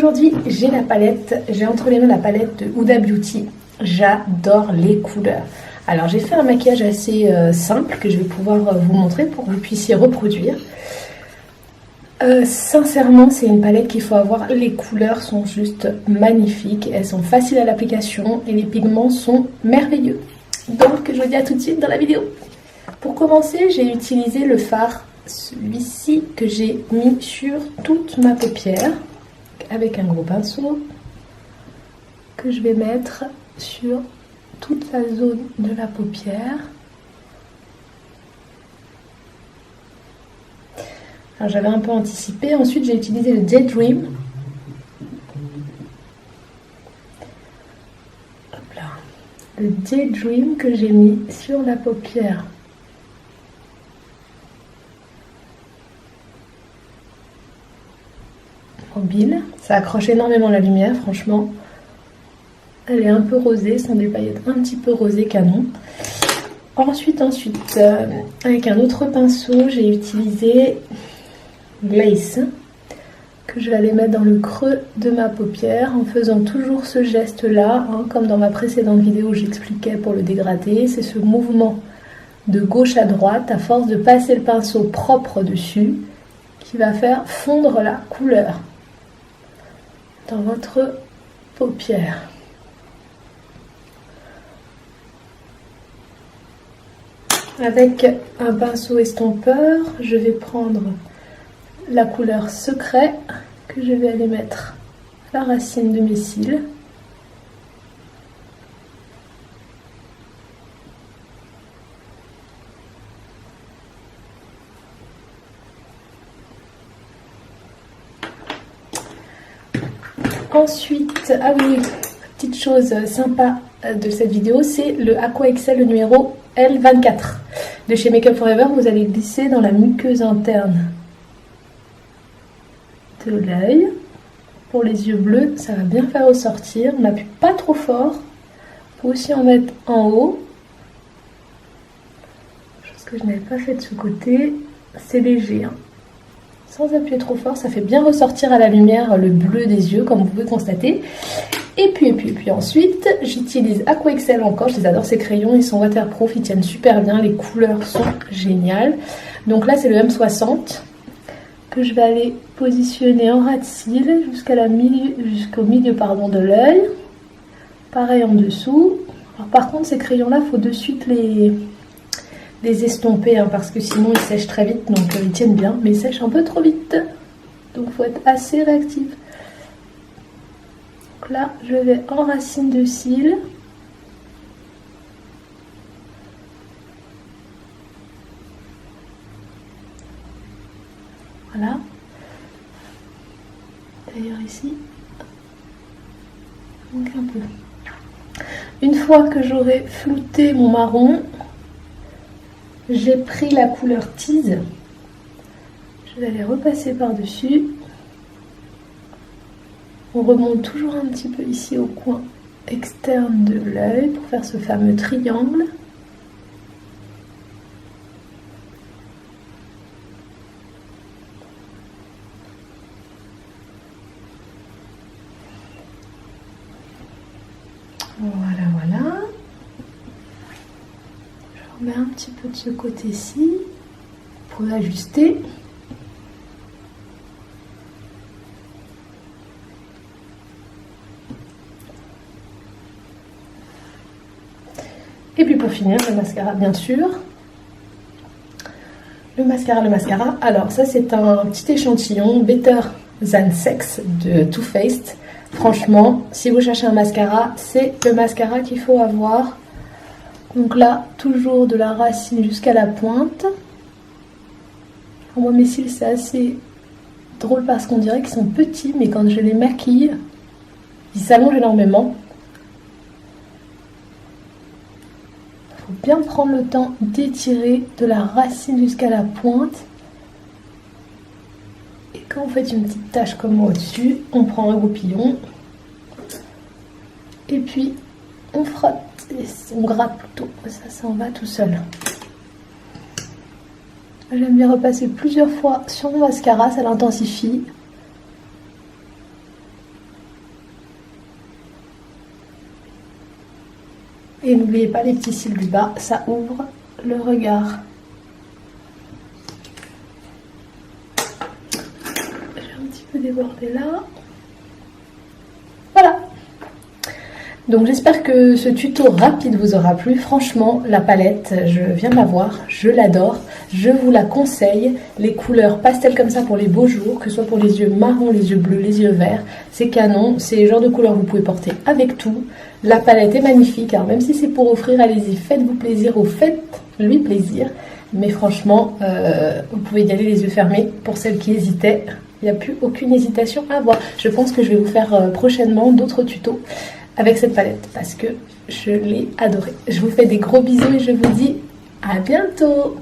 aujourd'hui j'ai la palette, j'ai entre les mains la palette de Huda Beauty. J'adore les couleurs. Alors j'ai fait un maquillage assez simple que je vais pouvoir vous montrer pour que vous puissiez reproduire. Sincèrement c'est une palette qu'il faut avoir, les couleurs sont juste magnifiques, elles sont faciles à l'application et les pigments sont merveilleux. Donc je vous dis à tout de suite dans la vidéo. Pour commencer j'ai utilisé le fard, celui-ci que j'ai mis sur toute ma paupière avec un gros pinceau que je vais mettre sur toute la zone de la paupière. Alors j'avais un peu anticipé. Ensuite j'ai utilisé le Daydream. Hop là. Le Daydream que j'ai mis sur la paupière. Mobile. Ça accroche énormément la lumière, franchement. Elle est un peu rosée, ce sont des paillettes un petit peu rosées canon. Ensuite, avec un autre pinceau, j'ai utilisé Glaze, que je vais aller mettre dans le creux de ma paupière en faisant toujours ce geste-là, hein, comme dans ma précédente vidéo, j'expliquais pour le dégradé. C'est ce mouvement de gauche à droite, à force de passer le pinceau propre dessus, qui va faire fondre la couleur dans votre paupière. Avec un pinceau estompeur, je vais prendre la couleur Secret que je vais aller mettre à la racine de mes cils. Ensuite, ah oui, petite chose sympa de cette vidéo, c'est le Aqua Excel, le numéro L24 de chez Make Up For Ever. Vous allez glisser dans la muqueuse interne de l'œil. Pour les yeux bleus, ça va bien faire ressortir. On n'appuie pas trop fort. Il faut aussi en mettre en haut. Chose que je n'avais pas fait de ce côté. C'est léger, hein. Sans appuyer trop fort, ça fait bien ressortir à la lumière le bleu des yeux, comme vous pouvez constater. Et puis ensuite, j'utilise Aqua Excel encore. Je les adore, ces crayons, ils sont waterproof, ils tiennent super bien, les couleurs sont géniales. Donc là, c'est le M60 que je vais aller positionner en ras de cils jusqu'au milieu de l'œil. Pareil en dessous. Alors par contre, ces crayons-là, il faut de suite les estomper, hein, parce que sinon ils sèchent très vite, donc ils tiennent bien, mais ils sèchent un peu trop vite. Donc il faut être assez réactif. Donc là, je vais en racine de cils. Voilà. D'ailleurs ici, il manque un peu. Une fois que j'aurai flouté mon marron, j'ai pris la couleur Tease. Je vais aller repasser par-dessus. On remonte toujours un petit peu ici au coin externe de l'œil pour faire ce fameux triangle. Voilà. Je remets un petit peu de ce côté-ci pour ajuster. Et puis pour finir, le mascara bien sûr. Le mascara. Alors ça c'est un petit échantillon Better Than Sex de Too Faced. Franchement, si vous cherchez un mascara, c'est le mascara qu'il faut avoir. Donc là, toujours de la racine jusqu'à la pointe. Moi mes cils c'est assez drôle parce qu'on dirait qu'ils sont petits, mais quand je les maquille, ils s'allongent énormément. Il faut bien prendre le temps d'étirer de la racine jusqu'à la pointe. Et quand vous faites une petite tache comme moi au-dessus, on prend un goupillon. Et puis on frotte, on gratte plutôt, ça s'en va tout seul. J'aime bien repasser plusieurs fois sur mon mascara, ça l'intensifie. Et n'oubliez pas les petits cils du bas, ça ouvre le regard. J'ai un petit peu débordé là. Voilà. Donc j'espère que ce tuto rapide vous aura plu. Franchement, la palette, je viens de la voir, je l'adore. Je vous la conseille. Les couleurs pastel comme ça pour les beaux jours, que ce soit pour les yeux marrons, les yeux bleus, les yeux verts, c'est canon. C'est le genre de couleurs que vous pouvez porter avec tout. La palette est magnifique, alors même si c'est pour offrir, allez-y, faites-vous plaisir ou faites-lui plaisir. Mais franchement, vous pouvez y aller les yeux fermés. Pour celles qui hésitaient, il n'y a plus aucune hésitation à avoir. Je pense que je vais vous faire prochainement d'autres tutos avec cette palette parce que je l'ai adorée. Je vous fais des gros bisous et je vous dis à bientôt.